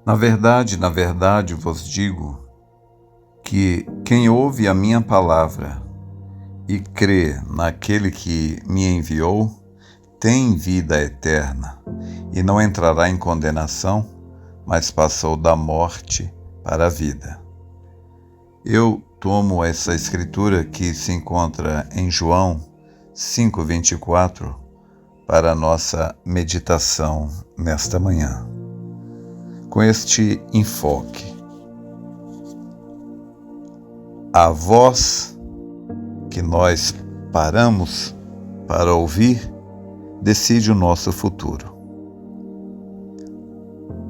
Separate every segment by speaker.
Speaker 1: Na verdade vos digo que quem ouve a minha palavra e crê naquele que me enviou tem vida eterna e não entrará em condenação, mas passou da morte para a vida. Eu tomo essa escritura que se encontra em João 5:24 para a nossa meditação nesta manhã. Com este enfoque, a voz que nós paramos para ouvir decide o nosso futuro.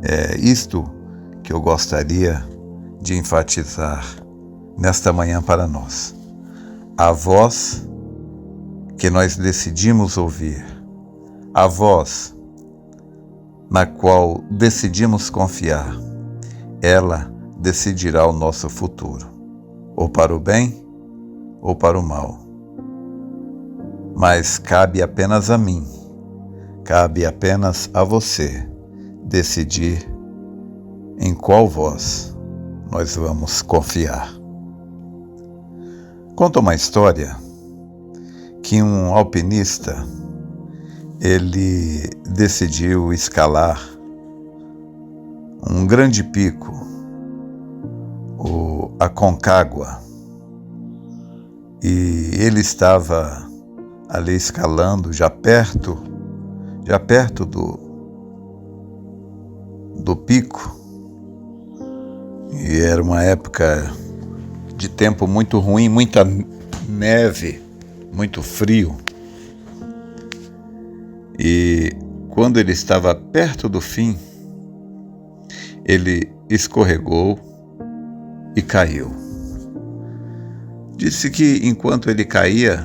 Speaker 1: É isto que eu gostaria de enfatizar nesta manhã para nós. A voz que nós decidimos ouvir, a voz na qual decidimos confiar, ela decidirá o nosso futuro, ou para o bem ou para o mal. Mas cabe apenas a mim, cabe apenas a você decidir em qual voz nós vamos confiar. Conta uma história que um alpinista ele decidiu escalar um grande pico, o Aconcagua, e ele estava ali escalando já perto do pico, e era uma época de tempo muito ruim, muita neve, muito frio. E quando ele estava perto do fim, ele escorregou e caiu. Disse que enquanto ele caía,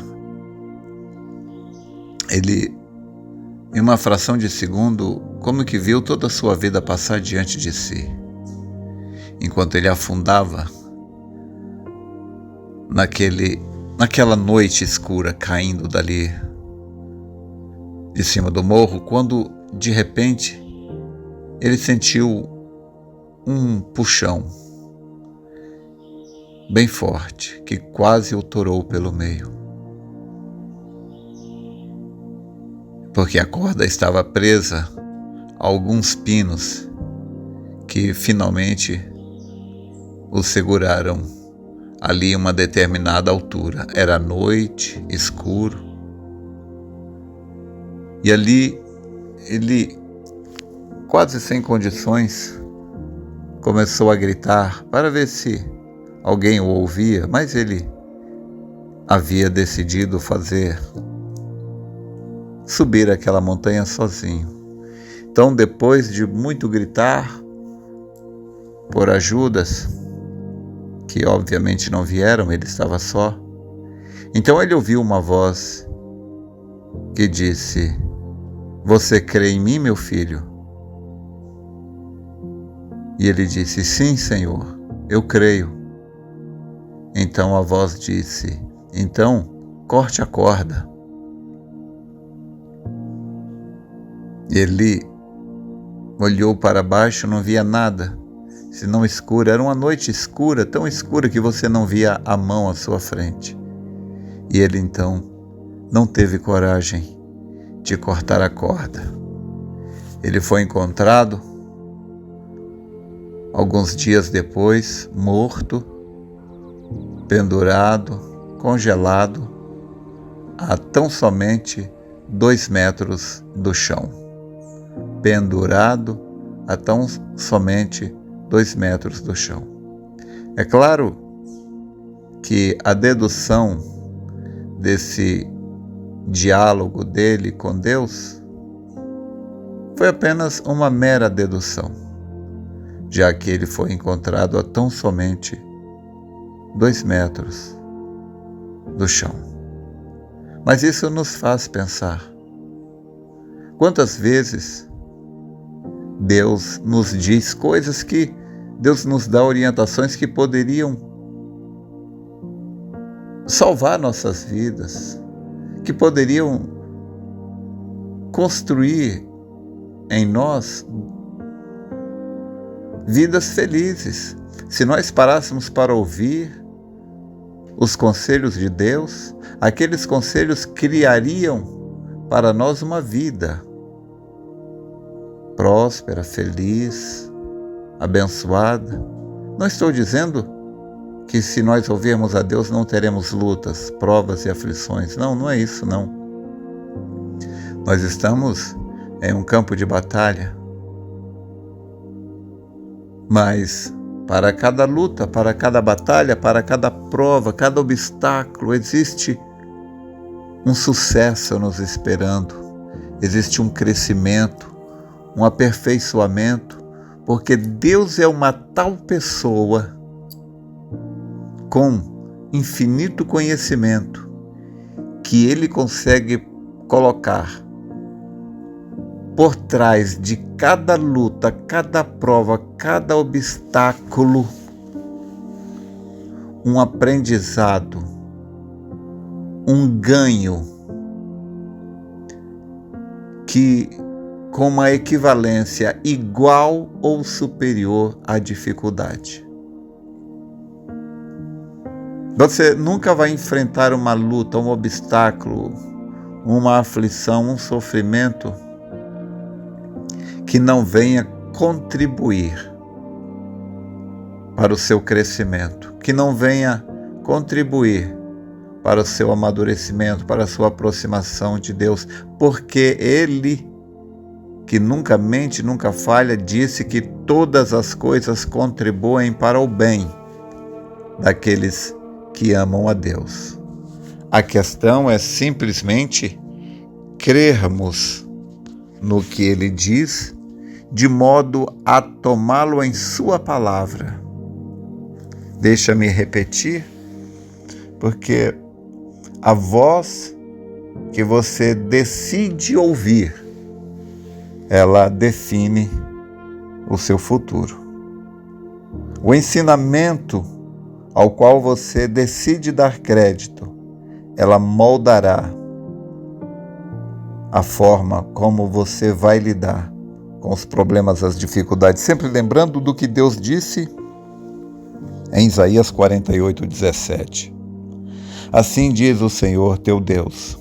Speaker 1: ele, em uma fração de segundo, como que viu toda a sua vida passar diante de si. Enquanto ele afundava naquela noite escura, caindo dali de cima do morro, quando de repente ele sentiu um puxão bem forte que quase o torou pelo meio, porque a corda estava presa a alguns pinos que finalmente o seguraram ali a uma determinada altura. Era noite, escuro. E ali, ele, quase sem condições, começou a gritar para ver se alguém o ouvia, mas ele havia decidido subir aquela montanha sozinho. Então, depois de muito gritar por ajudas, que obviamente não vieram, ele estava só. Então ele ouviu uma voz que disse: "Você crê em mim, meu filho?" E ele disse: "Sim, Senhor, eu creio." Então a voz disse: "Então, corte a corda." Ele olhou para baixo, não via nada, senão escuro. Era uma noite escura, tão escura que você não via a mão à sua frente. E ele então não teve coragem de cortar a corda. Ele foi encontrado alguns dias depois, morto, pendurado, congelado, a tão somente 2 metros do chão. Pendurado a tão somente 2 metros do chão. É claro que a dedução desse diálogo dele com Deus foi apenas uma mera dedução, já que ele foi encontrado a tão somente 2 metros do chão. Mas isso nos faz pensar. Quantas vezes Deus nos diz coisas que Deus nos dá orientações que poderiam salvar nossas vidas, que poderiam construir em nós vidas felizes. Se nós parássemos para ouvir os conselhos de Deus, aqueles conselhos criariam para nós uma vida próspera, feliz, abençoada. Não estou dizendo que se nós ouvirmos a Deus não teremos lutas, provas e aflições. Não, não é isso, não. Nós estamos em um campo de batalha, mas para cada luta, para cada batalha, para cada prova, cada obstáculo, existe um sucesso nos esperando, existe um crescimento, um aperfeiçoamento, porque Deus é uma tal pessoa com infinito conhecimento que Ele consegue colocar por trás de cada luta, cada prova, cada obstáculo, um aprendizado, um ganho que com uma equivalência igual ou superior à dificuldade. Você nunca vai enfrentar uma luta, um obstáculo, uma aflição, um sofrimento que não venha contribuir para o seu crescimento, que não venha contribuir para o seu amadurecimento, para a sua aproximação de Deus, porque Ele, que nunca mente, nunca falha, disse que todas as coisas contribuem para o bem daqueles que amam a Deus. A questão é simplesmente crermos no que Ele diz, de modo a tomá-lo em sua palavra. Deixa-me repetir, porque a voz que você decide ouvir, ela define o seu futuro. O ensinamento ao qual você decide dar crédito, ela moldará a forma como você vai lidar com os problemas, as dificuldades, sempre lembrando do que Deus disse em Isaías 48:17. Assim diz o Senhor teu Deus,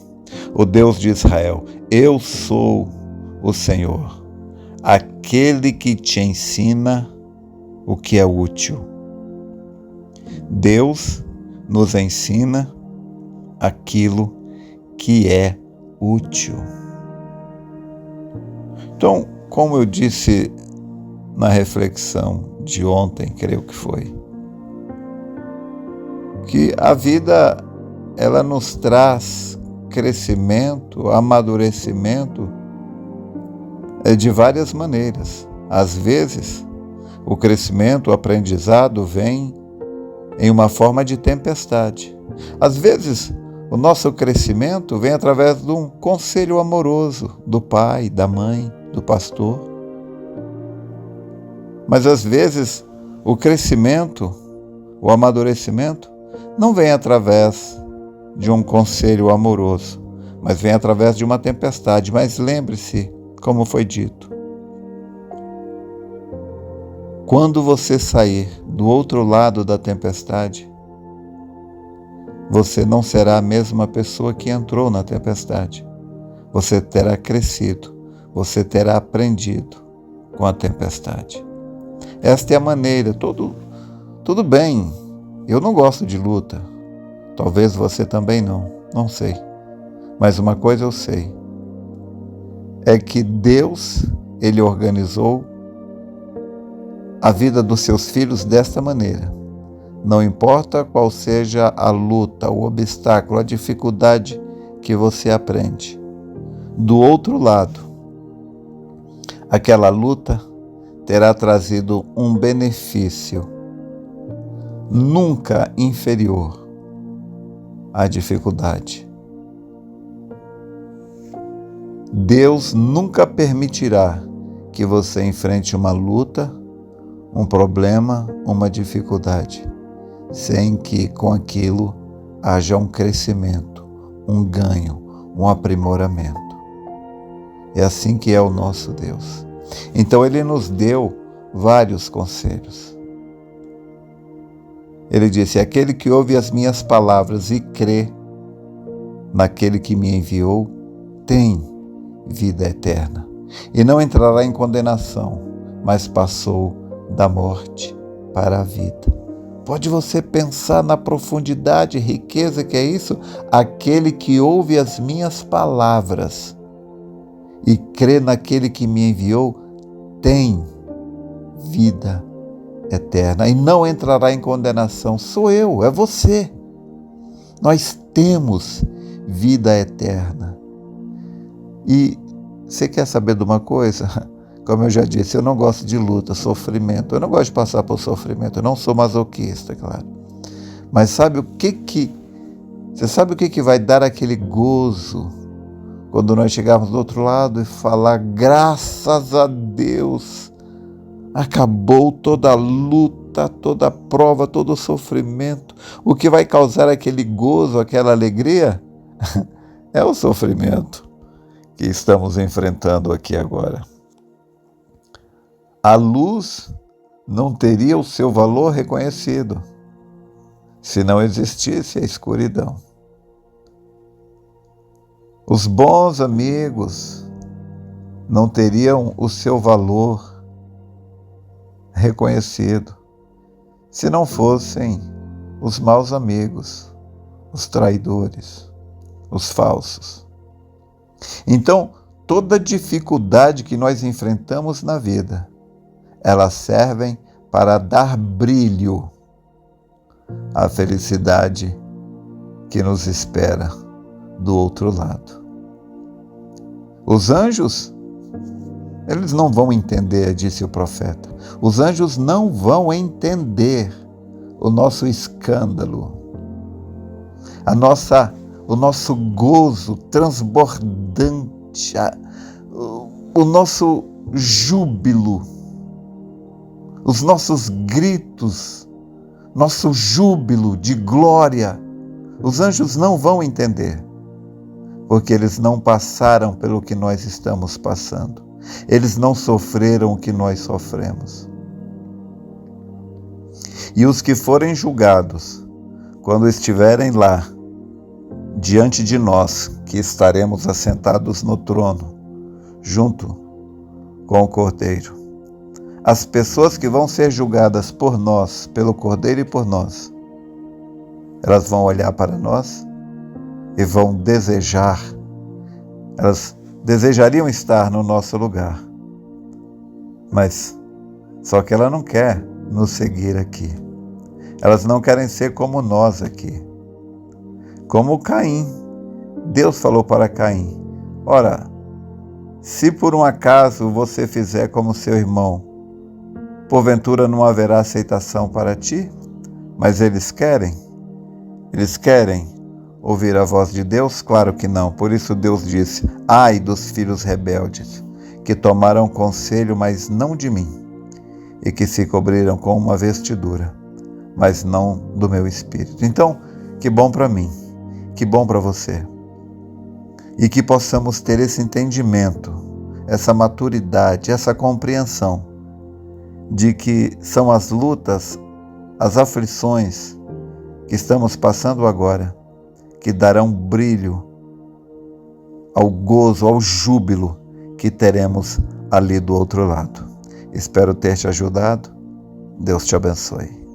Speaker 1: o Deus de Israel: eu sou o Senhor, aquele que te ensina o que é útil. Deus nos ensina aquilo que é útil. Então, como eu disse na reflexão de ontem, creio que foi, que a vida ela nos traz crescimento, amadurecimento de várias maneiras. Às vezes, o crescimento, o aprendizado vem em uma forma de tempestade. Às vezes, o nosso crescimento vem através de um conselho amoroso do pai, da mãe, do pastor. Mas às vezes, o crescimento, o amadurecimento, não vem através de um conselho amoroso, mas vem através de uma tempestade. Mas lembre-se, como foi dito, quando você sair do outro lado da tempestade, você não será a mesma pessoa que entrou na tempestade. Você terá crescido, você terá aprendido com a tempestade. Esta é a maneira. Tudo bem, eu não gosto de luta. Talvez você também não sei. Mas uma coisa eu sei, é que Deus, Ele organizou a vida dos seus filhos desta maneira. Não importa qual seja a luta, o obstáculo, a dificuldade que você aprende. Do outro lado, aquela luta terá trazido um benefício nunca inferior à dificuldade. Deus nunca permitirá que você enfrente uma luta, um problema, uma dificuldade, sem que com aquilo haja um crescimento, um ganho, um aprimoramento. É assim que é o nosso Deus. Então Ele nos deu vários conselhos. Ele disse: aquele que ouve as minhas palavras e crê naquele que me enviou, tem vida eterna, e não entrará em condenação, mas passou da morte para a vida. Pode você pensar na profundidade e riqueza que é isso? Aquele que ouve as minhas palavras e crê naquele que me enviou, tem vida eterna e não entrará em condenação. Sou eu, é você. Nós temos vida eterna. E você quer saber de uma coisa? Como eu já disse, eu não gosto de luta, sofrimento. Eu não gosto de passar por sofrimento. Eu não sou masoquista, claro. Mas sabe Você sabe o que vai dar aquele gozo quando nós chegarmos do outro lado e falar: graças a Deus, acabou toda a luta, toda a prova, todo o sofrimento. O que vai causar aquele gozo, aquela alegria, é o sofrimento que estamos enfrentando aqui agora. A luz não teria o seu valor reconhecido se não existisse a escuridão. Os bons amigos não teriam o seu valor reconhecido se não fossem os maus amigos, os traidores, os falsos. Então, toda dificuldade que nós enfrentamos na vida, elas servem para dar brilho à felicidade que nos espera do outro lado. Os anjos, eles não vão entender, disse o profeta. Os anjos não vão entender o nosso escândalo, o nosso gozo transbordante, o nosso júbilo, os nossos gritos, nosso júbilo de glória. Os anjos não vão entender, porque eles não passaram pelo que nós estamos passando. Eles não sofreram o que nós sofremos. E os que forem julgados, quando estiverem lá, diante de nós, que estaremos assentados no trono, junto com o Cordeiro, as pessoas que vão ser julgadas por nós, pelo Cordeiro e por nós, elas vão olhar para nós e vão desejar, elas desejariam estar no nosso lugar, mas só que ela não quer nos seguir aqui. Elas não querem ser como nós aqui. Como Caim. Deus falou para Caim: ora, se por um acaso você fizer como seu irmão, porventura não haverá aceitação para ti? Mas eles querem ouvir a voz de Deus? Claro que não. Por isso Deus disse: ai dos filhos rebeldes, que tomaram conselho, mas não de mim, e que se cobriram com uma vestidura, mas não do meu espírito. Então, que bom para mim, que bom para você, e que possamos ter esse entendimento, essa maturidade, essa compreensão de que são as lutas, as aflições que estamos passando agora que darão brilho ao gozo, ao júbilo que teremos ali do outro lado. Espero ter te ajudado. Deus te abençoe.